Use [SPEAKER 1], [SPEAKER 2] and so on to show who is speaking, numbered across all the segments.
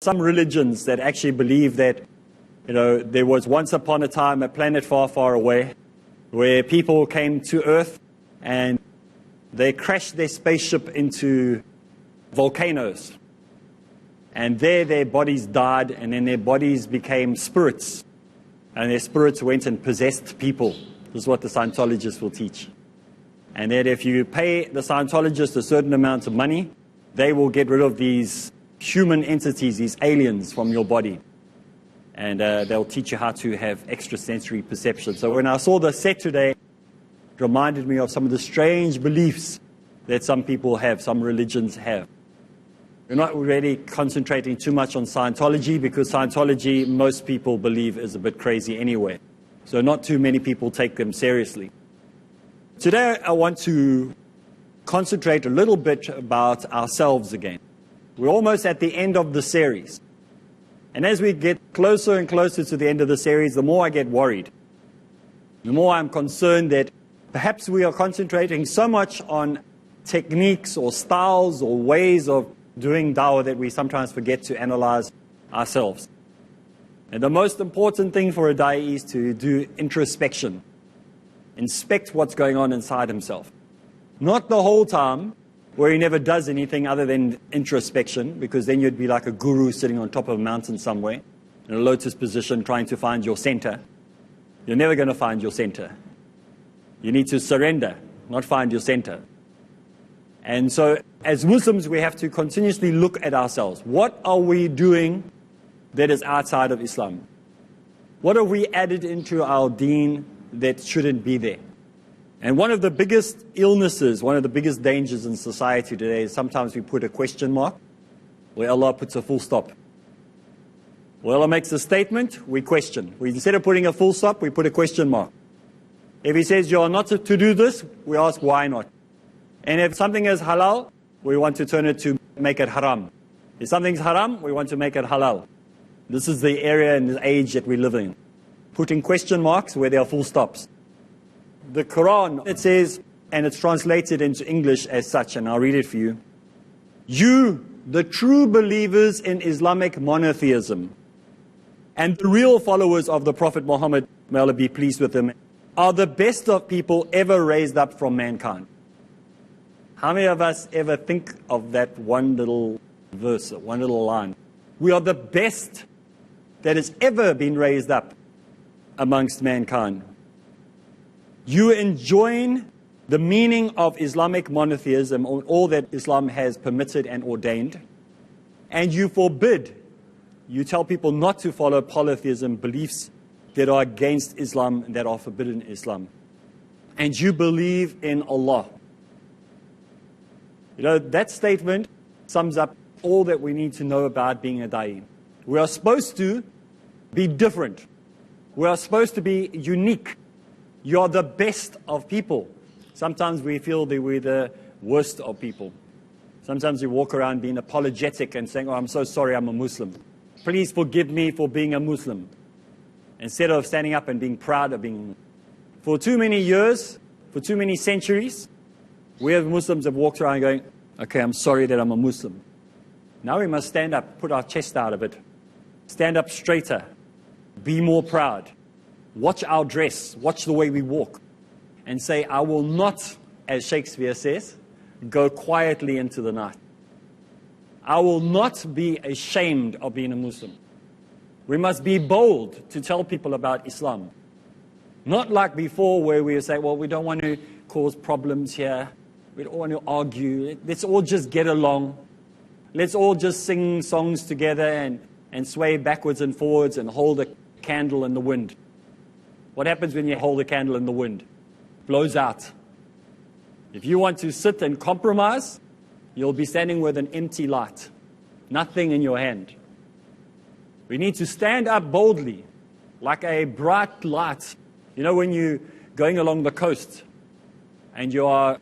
[SPEAKER 1] some religions that actually believe that, there was once upon a time a planet far, far away where people came to Earth and they crashed their spaceship into volcanoes. And there their bodies died, and then their bodies became spirits. And their spirits went and possessed people. This is what the Scientologists will teach. And that if you pay the Scientologist a certain amount of money, they will get rid of these human entities, these aliens from your body. And they'll teach you how to have extrasensory perception. So when I saw the set today, it reminded me of some of the strange beliefs that some people have, some religions have. We're not really concentrating too much on Scientology because Scientology, most people believe, is a bit crazy anyway. So not too many people take them seriously. Today I want to concentrate a little bit about ourselves again. We're almost at the end of the series. And as we get closer and closer to the end of the series, the more I get worried. The more I'm concerned that perhaps we are concentrating so much on techniques or styles or ways of doing dawah that we sometimes forget to analyze ourselves. And the most important thing for a da'i is to do introspection. Inspect what's going on inside himself. Not the whole time, where he never does anything other than introspection, because then you'd be like a guru sitting on top of a mountain somewhere, in a lotus position trying to find your center. You're never going to find your center. You need to surrender, not find your center. And so, as Muslims, we have to continuously look at ourselves. What are we doing that is outside of Islam? What have we added into our deen that shouldn't be there? And one of the biggest illnesses, one of the biggest dangers in society today is sometimes we put a question mark where Allah puts a full stop. Where Allah makes a statement, we question. Instead of putting a full stop, we put a question mark. If He says you are not to do this, we ask why not. And if something is halal, we want to turn it to make it haram. If something's haram, we want to make it halal. This is the area and the age that we live in. Putting question marks where there are full stops. The Quran, it says, and it's translated into English as such, and I'll read it for you. You, the true believers in Islamic monotheism, and the real followers of the Prophet Muhammad, may Allah be pleased with him, are the best of people ever raised up from mankind. How many of us ever think of that one little verse, one little line? We are the best that has ever been raised up amongst mankind. You enjoin the meaning of Islamic monotheism, all that Islam has permitted and ordained, and you forbid, you tell people not to follow polytheism beliefs that are against Islam and that are forbidden in Islam. And you believe in Allah. That statement sums up all that we need to know about being a da'i. We are supposed to be different. We are supposed to be unique. You're the best of people. Sometimes we feel that we're the worst of people. Sometimes we walk around being apologetic and saying, oh, I'm so sorry, I'm a Muslim. Please forgive me for being a Muslim. Instead of standing up and being proud of being a Muslim. For too many years, for too many centuries, we as Muslims have walked around going, okay, I'm sorry that I'm a Muslim. Now we must stand up, put our chest out a bit, stand up straighter, be more proud, watch our dress, watch the way we walk, and say, I will not, as Shakespeare says, go quietly into the night. I will not be ashamed of being a Muslim. We must be bold to tell people about Islam. Not like before where we say, well, we don't want to cause problems here. We don't want to argue. Let's all just get along. Let's all just sing songs together and sway backwards and forwards and hold a candle in the wind. What happens when you hold a candle in the wind? It blows out. If you want to sit and compromise, you'll be standing with an empty light. Nothing in your hand. We need to stand up boldly, like a bright light. You know when you're going along the coast and you are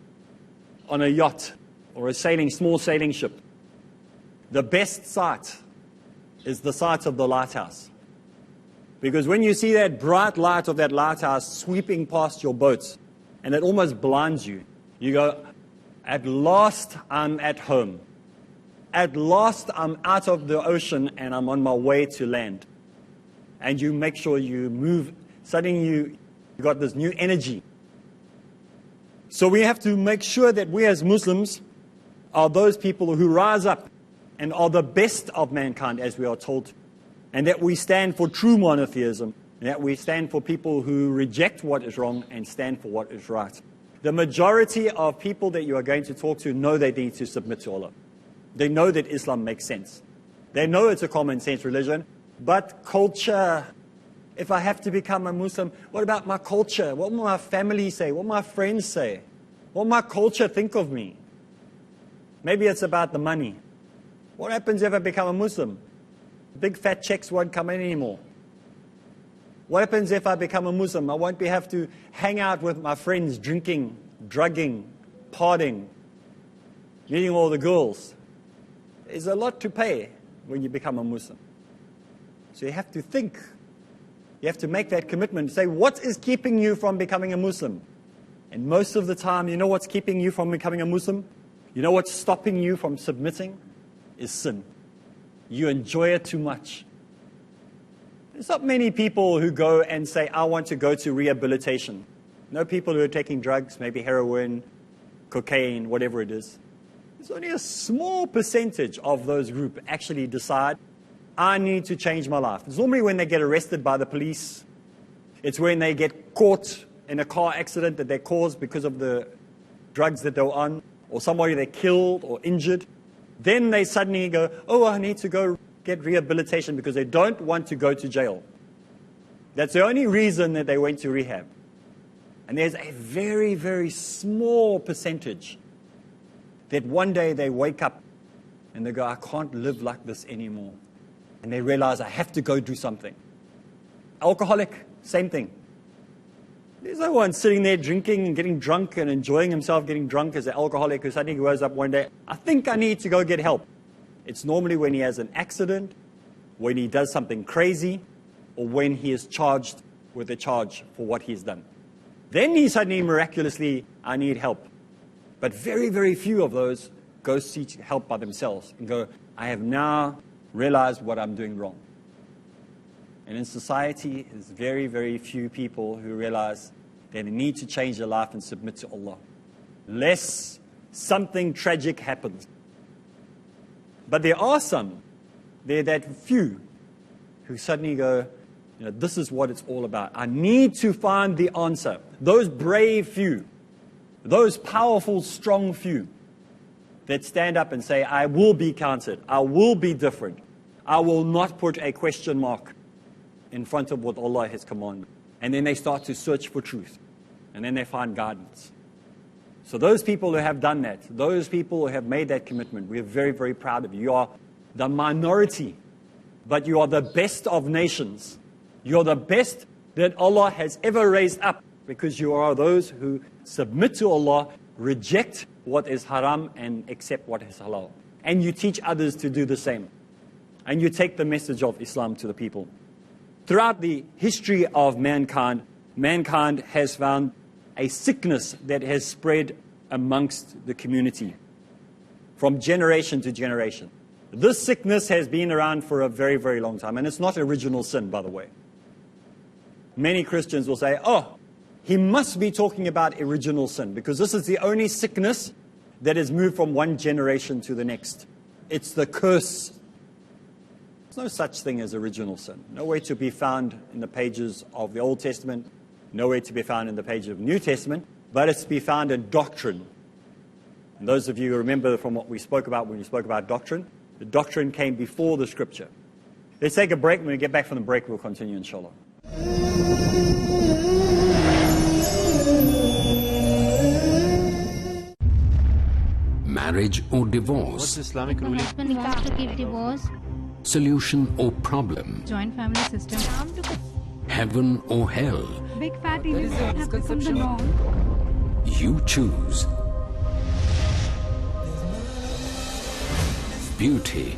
[SPEAKER 1] on a yacht or a small sailing ship, the best sight is the sight of the lighthouse. Because when you see that bright light of that lighthouse sweeping past your boat, and it almost blinds you, you go, at last I'm at home. At last, I'm out of the ocean and I'm on my way to land. And you make sure you move. Suddenly you got this new energy. So we have to make sure that we as Muslims are those people who rise up and are the best of mankind, as we are told. And that we stand for true monotheism. And that we stand for people who reject what is wrong and stand for what is right. The majority of people that you are going to talk to know they need to submit to Allah. They know that Islam makes sense. They know it's a common sense religion. But culture, if I have to become a Muslim, what about my culture? What will my family say? What will my friends say? What will my culture think of me? Maybe it's about the money. What happens if I become a Muslim? Big fat checks won't come in anymore. What happens if I become a Muslim? I won't have to hang out with my friends, drinking, drugging, partying, meeting all the girls. There's a lot to pay when you become a Muslim. So you have to think. You have to make that commitment. Say, what is keeping you from becoming a Muslim? And most of the time, you know what's keeping you from becoming a Muslim? You know what's stopping you from submitting? Is sin. You enjoy it too much. There's not many people who go and say, I want to go to rehabilitation. No people who are taking drugs, maybe heroin, cocaine, whatever it is. There's only a small percentage of those group actually decide, I need to change my life. It's normally when they get arrested by the police. It's when they get caught in a car accident that they caused because of the drugs that they were on, or somebody they killed or injured. Then they suddenly go, oh, I need to go get rehabilitation because they don't want to go to jail. That's the only reason that they went to rehab. And there's a very, very small percentage that one day they wake up and they go, I can't live like this anymore. And they realize, I have to go do something. Alcoholic, same thing. There's no one sitting there drinking and getting drunk and enjoying himself getting drunk as an alcoholic who suddenly goes up one day, I think I need to go get help. It's normally when he has an accident, when he does something crazy, or when he is charged with a charge for what he's done. Then he suddenly miraculously, I need help. But very, very few of those go seek help by themselves and go, I have now realized what I'm doing wrong. And in society, there's very, very few people who realize they need to change their life and submit to Allah, lest something tragic happens. But there are some, there are that few, who suddenly go, this is what it's all about. I need to find the answer. Those brave few, those powerful, strong few that stand up and say, I will be counted, I will be different, I will not put a question mark in front of what Allah has commanded. And then they start to search for truth. And then they find guidance. So those people who have done that, those people who have made that commitment, we are very, very proud of you. You are the minority, but you are the best of nations. You are the best that Allah has ever raised up, because you are those who submit to Allah, reject what is haram and accept what is halal. And you teach others to do the same. And you take the message of Islam to the people. Throughout the history of mankind, mankind has found a sickness that has spread amongst the community from generation to generation. This sickness has been around for a very, very long time. And it's not original sin, by the way. Many Christians will say, oh, he must be talking about original sin, because this is the only sickness that has moved from one generation to the next. It's the curse. There's no such thing as original sin. Nowhere to be found in the pages of the Old Testament, nowhere to be found in the pages of the New Testament, but it's to be found in doctrine. And those of you who remember from what we spoke about when we spoke about doctrine, the doctrine came before the scripture. Let's take a break. When we get back from the break, we'll continue, inshallah.
[SPEAKER 2] Marriage or divorce?
[SPEAKER 3] What's Islamic ruling?
[SPEAKER 4] Husband wants to give divorce.
[SPEAKER 2] Solution or problem?
[SPEAKER 5] Joint family system.
[SPEAKER 2] Heaven or hell?
[SPEAKER 5] Big fat events have become the norm.
[SPEAKER 2] You choose. Beauty,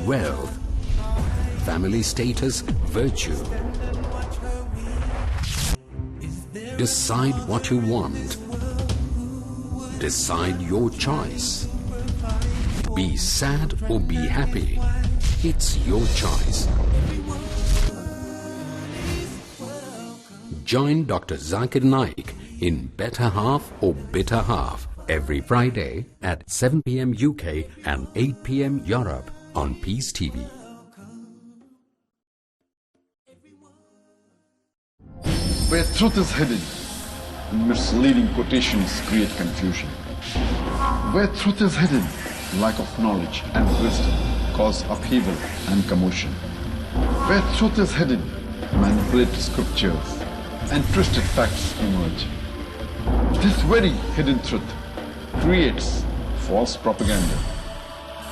[SPEAKER 2] wealth, family status, virtue. Decide what you want. Decide your choice. Be sad or be happy. It's your choice. Join Dr. Zakir Naik in Better Half or Bitter Half every Friday at 7 p.m. UK and 8 p.m. Europe on Peace TV.
[SPEAKER 3] Where truth is hidden, misleading quotations create confusion. Where truth is hidden, lack of knowledge and wisdom cause upheaval and commotion. Where truth is hidden, manipulated scriptures and twisted facts emerge. This very hidden truth creates false propaganda,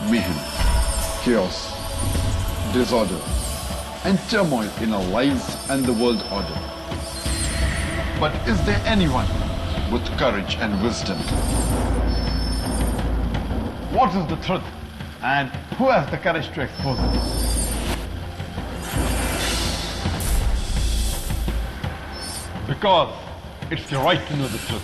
[SPEAKER 3] mayhem, chaos, disorder, and turmoil in our lives and the world order. But is there anyone with courage and wisdom? What is the truth, and who has the courage to expose it? Because it's your right to know the truth.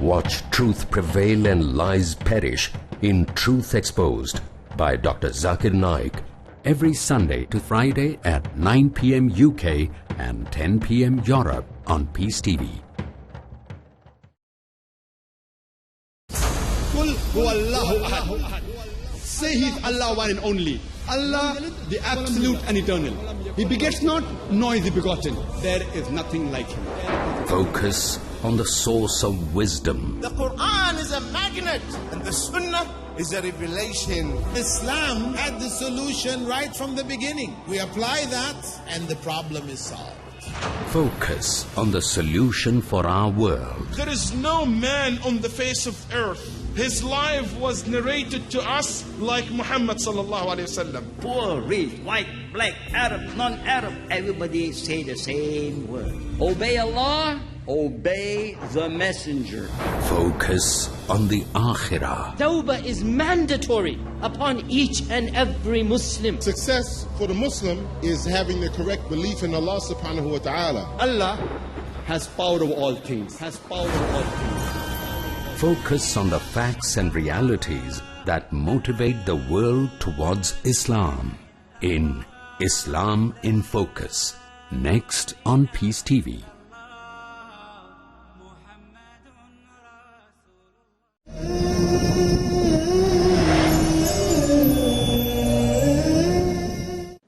[SPEAKER 2] Watch truth prevail and lies perish in Truth Exposed by Dr. Zakir Naik every Sunday to Friday at 9 p.m. UK and 10 p.m. Europe on Peace TV.
[SPEAKER 6] Say He is Allah, one and only. Allah, the absolute and eternal. He begets not, nor is He begotten. There is nothing like Him.
[SPEAKER 2] Focus on the source of wisdom.
[SPEAKER 7] The Quran is a magnet and the Sunnah is a revelation.
[SPEAKER 8] Islam had the solution right from the beginning. We apply that and the problem is solved.
[SPEAKER 2] Focus on the solution for our world.
[SPEAKER 9] There is no man on the face of earth. His life was narrated to us like Muhammad sallallahu alaihi wasallam.
[SPEAKER 10] Poor, rich, white, black, Arab, non-Arab, everybody say the same word. Obey Allah, obey the messenger.
[SPEAKER 2] Focus on the Akhirah.
[SPEAKER 11] Tawbah is mandatory upon each and every Muslim.
[SPEAKER 8] Success for the Muslim is having the correct belief in Allah subhanahu wa ta'ala.
[SPEAKER 6] Allah has power over all things. Has power over all things.
[SPEAKER 2] Focus on the facts and realities that motivate the world towards Islam in Islam in Focus. Next on Peace TV.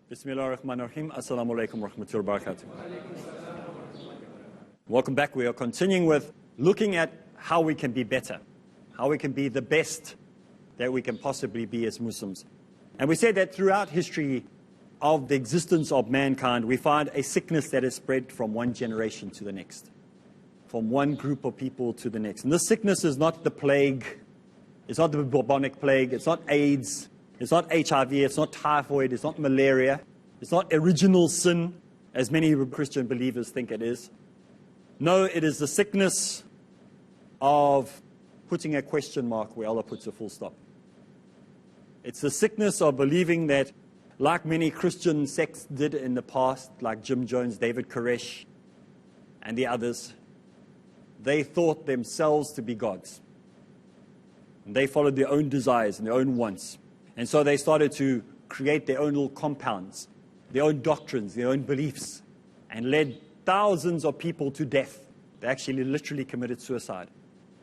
[SPEAKER 1] Bismillahirrahmanirrahim. Assalamu alaikum wa rahmatullahi wa barakatuh. Welcome back. We are continuing with looking at how we can be better, how we can be the best that we can possibly be as Muslims. And we said that throughout history of the existence of mankind, we find a sickness that is spread from one generation to the next, from one group of people to the next. And this sickness is not the plague, it's not the bubonic plague, it's not AIDS, it's not HIV, it's not typhoid, it's not malaria, it's not original sin, as many Christian believers think it is. No, it is the sickness of putting a question mark where Allah puts a full stop. It's the sickness of believing that, like many Christian sects did in the past, like Jim Jones, David Koresh, and the others, they thought themselves to be gods. And they followed their own desires and their own wants. And so they started to create their own little compounds, their own doctrines, their own beliefs, and led thousands of people to death. They actually literally committed suicide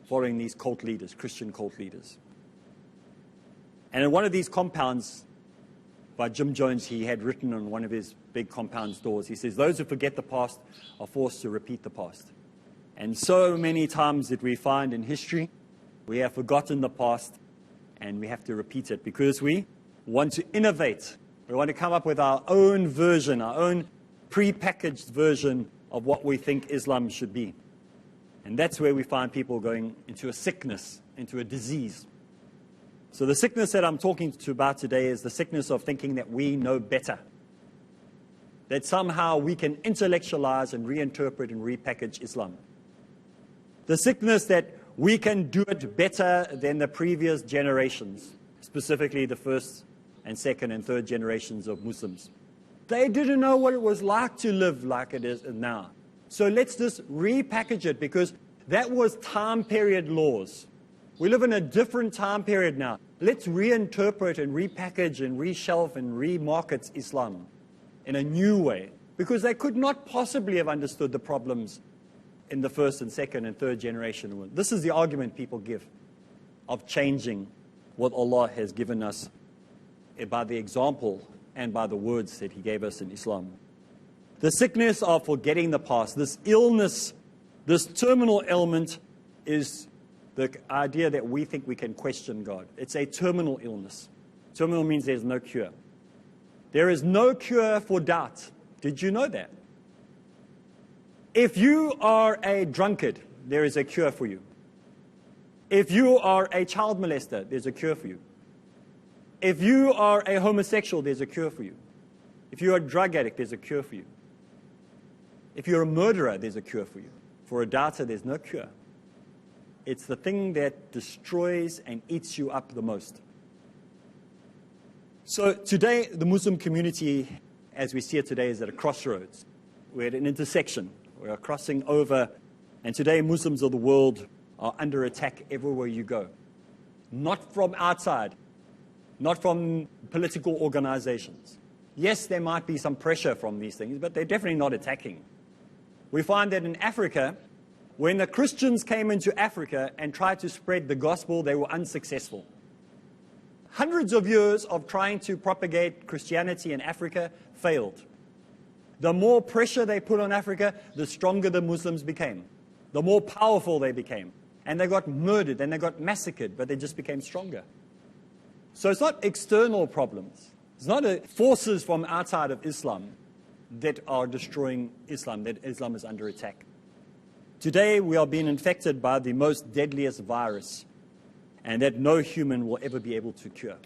[SPEAKER 1] following these cult leaders, Christian cult leaders. And in one of these compounds, by Jim Jones, he had written on one of his big compound doors, he says, those who forget the past are forced to repeat the past. And so many times that we find in history, we have forgotten the past and we have to repeat it because we want to innovate. We want to come up with our own version, our own pre-packaged version of what we think Islam should be. And that's where we find people going into a sickness, into a disease. So the sickness that I'm talking to about today is the sickness of thinking that we know better. That somehow we can intellectualize and reinterpret and repackage Islam. The sickness that we can do it better than the previous generations, specifically the first and second and third generations of Muslims. They didn't know what it was like to live like it is now. So let's just repackage it because that was time period laws. We live in a different time period now. Let's reinterpret and repackage and reshelf and remarket Islam in a new way, because they could not possibly have understood the problems in the first and second and third generation. This is the argument people give of changing what Allah has given us by the example and by the words that He gave us in Islam. The sickness of forgetting the past, this illness, this terminal ailment, is the idea that we think we can question God. It's a terminal illness. Terminal means there's no cure. There is no cure for doubt. Did you know that? If you are a drunkard, there is a cure for you. If you are a child molester, there's a cure for you. If you are a homosexual, there's a cure for you. If you're a drug addict, there's a cure for you. If you're a murderer, there's a cure for you. For a doubter, there's no cure. It's the thing that destroys and eats you up the most. So today, the Muslim community, as we see it today, is at a crossroads. We're at an intersection. We are crossing over. And today, Muslims of the world are under attack everywhere you go. Not from outside. Not from political organizations. Yes, there might be some pressure from these things, but they're definitely not attacking. We find that in Africa, when the Christians came into Africa and tried to spread the gospel, they were unsuccessful. Hundreds of years of trying to propagate Christianity in Africa failed. The more pressure they put on Africa, the stronger the Muslims became. The more powerful they became. And they got murdered and they got massacred, but they just became stronger. So it's not external problems. It's not forces from outside of Islam that are destroying Islam, that Islam is under attack. Today we are being infected by the most deadliest virus, and that no human will ever be able to cure.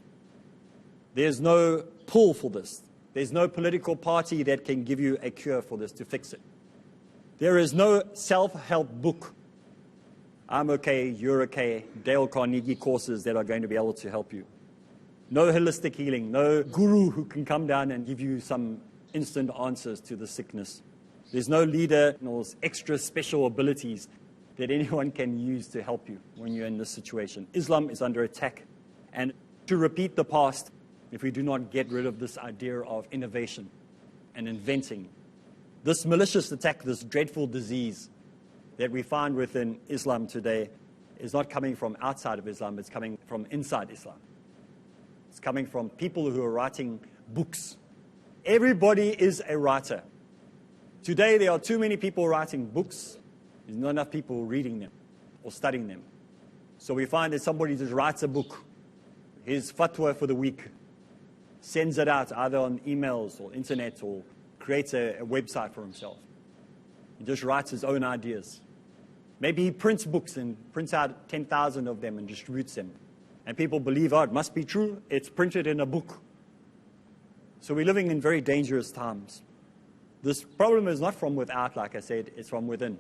[SPEAKER 1] There's no pull for this. There's no political party that can give you a cure for this to fix it. There is no self-help book. I'm okay, you're okay, Dale Carnegie courses that are going to be able to help you. No holistic healing, no guru who can come down and give you some instant answers to the sickness. There's no leader or extra special abilities that anyone can use to help you when you're in this situation. Islam is under attack. And to repeat the past, if we do not get rid of this idea of innovation and inventing, this malicious attack, this dreadful disease that we find within Islam today is not coming from outside of Islam, it's coming from inside Islam. It's coming from people who are writing books. Everybody is a writer. Today there are too many people writing books. There's not enough people reading them or studying them. So we find that somebody just writes a book, his fatwa for the week, sends it out either on emails or internet or creates a website for himself. He just writes his own ideas. Maybe he prints books and prints out 10,000 of them and distributes them. And people believe, oh, it must be true. It's printed in a book. So we're living in very dangerous times. This problem is not from without, like I said, it's from within.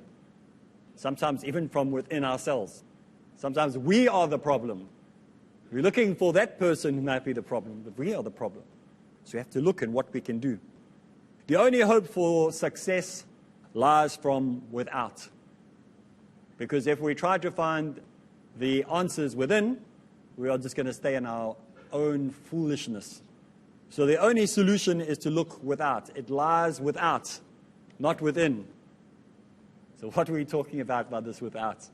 [SPEAKER 1] Sometimes even from within ourselves. Sometimes we are the problem. We're looking for that person who might be the problem, but we are the problem. So we have to look at what we can do. The only hope for success lies from without. Because if we try to find the answers within, we are just going to stay in our own foolishness. So the only solution is to look without. It lies without, not within. So what are we talking about by this without?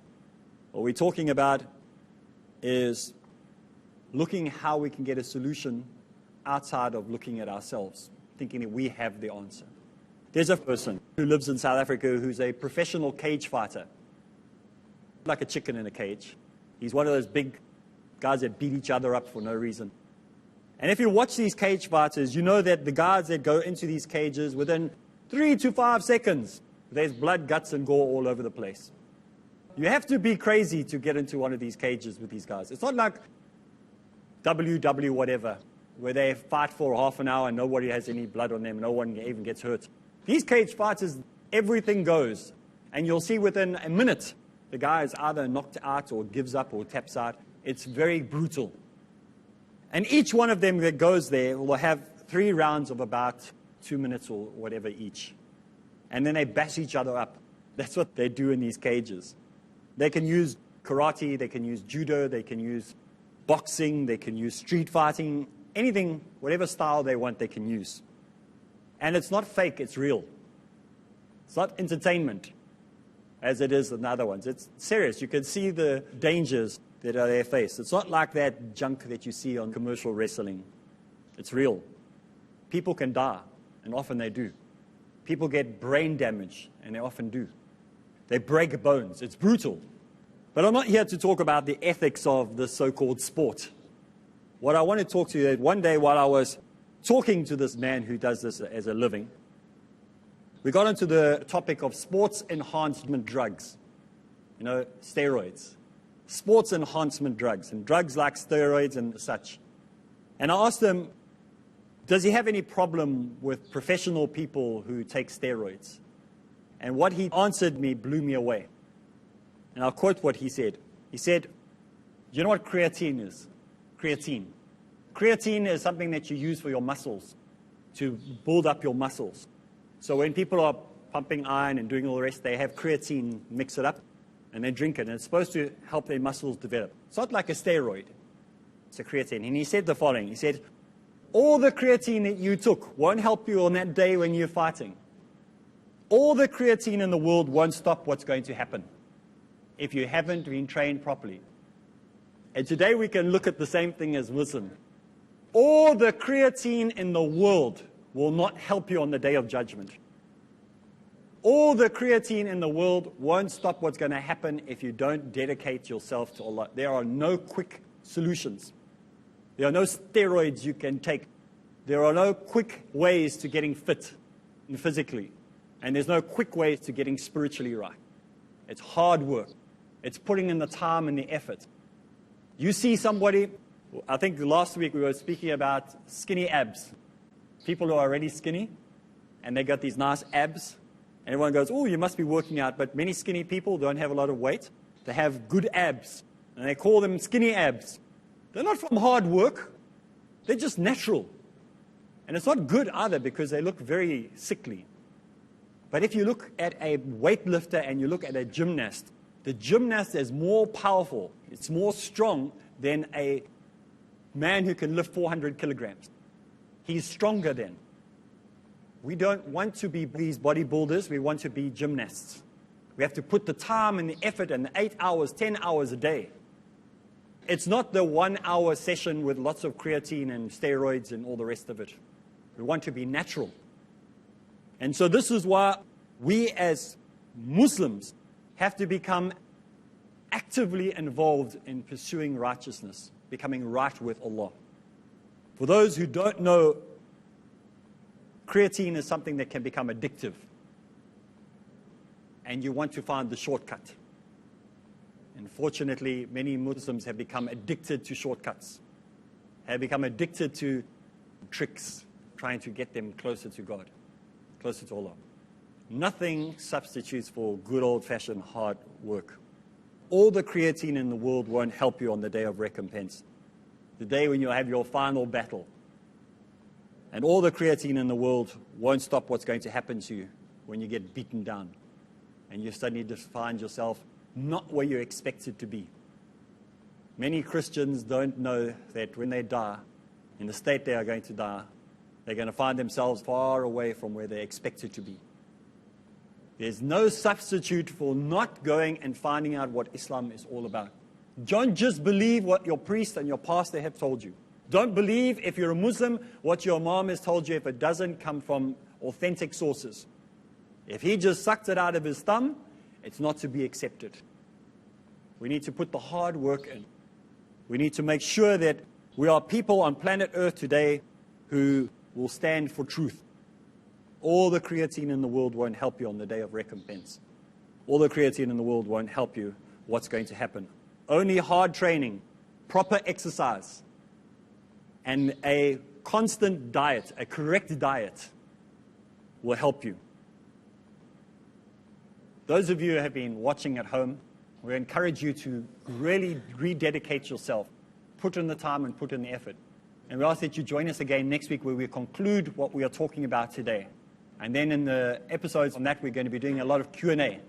[SPEAKER 1] What we're talking about is looking how we can get a solution outside of looking at ourselves, thinking that we have the answer. There's a person who lives in South Africa who's a professional cage fighter, like a chicken in a cage. He's one of those big guys that beat each other up for no reason. And if you watch these cage fighters, you know that the guys that go into these cages, within 3 to 5 seconds, there's blood, guts, and gore all over the place. You have to be crazy to get into one of these cages with these guys. It's not like WW whatever, where they fight for half an hour and nobody has any blood on them, no one even gets hurt. These cage fighters, everything goes. And you'll see within a minute, the guy is either knocked out or gives up or taps out. It's very brutal. And each one of them that goes there will have 3 rounds of about 2 minutes or whatever each. And then they bash each other up. That's what they do in these cages. They can use karate, they can use judo, they can use boxing, they can use street fighting, anything, whatever style they want, they can use. And it's not fake, it's real. It's not entertainment, as it is in the other ones. It's serious. You can see the dangers that are they face. It's not like that junk that you see on commercial wrestling. It's real. People can die, and often they do. People get brain damage, and they often do. They break bones. It's brutal. But I'm not here to talk about the ethics of the so-called sport. What I want to talk to you is one day while I was talking to this man who does this as a living, we got into the topic of sports enhancement drugs. You know, steroids. Sports enhancement drugs, and drugs like steroids and such. And I asked him, does he have any problem with professional people who take steroids? And what he answered me blew me away. And I'll quote what he said. He said, you know what creatine is? Creatine. Creatine is something that you use for your muscles, to build up your muscles. So when people are pumping iron and doing all the rest, they have creatine, mix it up, and they drink it. And it's supposed to help their muscles develop. It's not like a steroid. It's a creatine. And he said the following. He said, all the creatine that you took won't help you on that day when you're fighting. All the creatine in the world won't stop what's going to happen if you haven't been trained properly. And today we can look at the same thing as Muslim. All the creatine in the world will not help you on the day of judgment. All the creatine in the world won't stop what's going to happen if you don't dedicate yourself to Allah. There are no quick solutions. There are no steroids you can take. There are no quick ways to getting fit physically. And there's no quick ways to getting spiritually right. It's hard work. It's putting in the time and the effort. You see somebody, I think last week we were speaking about skinny abs. People who are already skinny, and they got these nice abs. And everyone goes, oh, you must be working out. But many skinny people don't have a lot of weight. They have good abs. And they call them skinny abs. They're not from hard work. They're just natural. And it's not good either because they look very sickly. But if you look at a weightlifter and you look at a gymnast, the gymnast is more powerful. It's more strong than a man who can lift 400 kilograms. He's stronger then. We don't want to be these bodybuilders. We want to be gymnasts. We have to put the time and the effort and the 8 hours, 10 hours a day. It's not the 1 hour session with lots of creatine and steroids and all the rest of it. We want to be natural. And so this is why we as Muslims have to become actively involved in pursuing righteousness, becoming right with Allah. For those who don't know, creatine is something that can become addictive. And you want to find the shortcut. Unfortunately, many Muslims have become addicted to shortcuts, have become addicted to tricks, trying to get them closer to God, closer to Allah. Nothing substitutes for good old-fashioned hard work. All the creatine in the world won't help you on the day of recompense, the day when you'll have your final battle. And all the creatine in the world won't stop what's going to happen to you when you get beaten down and you suddenly just find yourself not where you're expected to be. Many Christians don't know that when they die, in the state they are going to die, they're going to find themselves far away from where they're expected to be. There's no substitute for not going and finding out what Islam is all about. Don't just believe what your priest and your pastor have told you. Don't believe, if you're a Muslim, what your imam has told you if it doesn't come from authentic sources. If he just sucked it out of his thumb, it's not to be accepted. We need to put the hard work in. We need to make sure that we are people on planet Earth today who will stand for truth. All the creatine in the world won't help you on the day of recompense. All the creatine in the world won't help you what's going to happen. Only hard training, proper exercise, and a constant diet, a correct diet, will help you. Those of you who have been watching at home, we encourage you to really rededicate yourself, put in the time and put in the effort. And we ask that you join us again next week where we conclude what we are talking about today. And then in the episodes on that, we're going to be doing a lot of Q&A,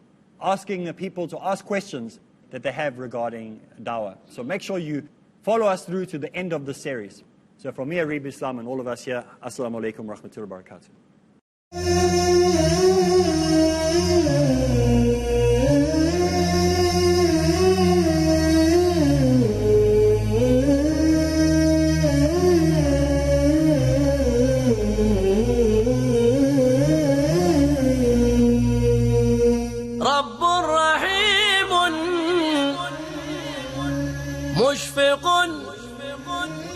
[SPEAKER 1] asking the people to ask questions that they have regarding dawah. So make sure you follow us through to the end of the series. So from me, Areeb Islam, and all of us here, Assalamu alaikum wa rahmatullahi wa barakatuh.
[SPEAKER 11] مشفق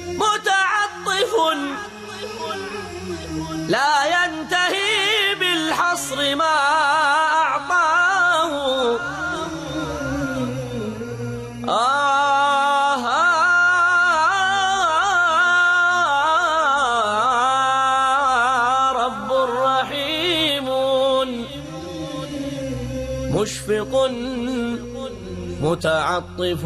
[SPEAKER 11] متعطف لا ينتهي بالحصر ما أعطاه رب رحيم مشفق متعطف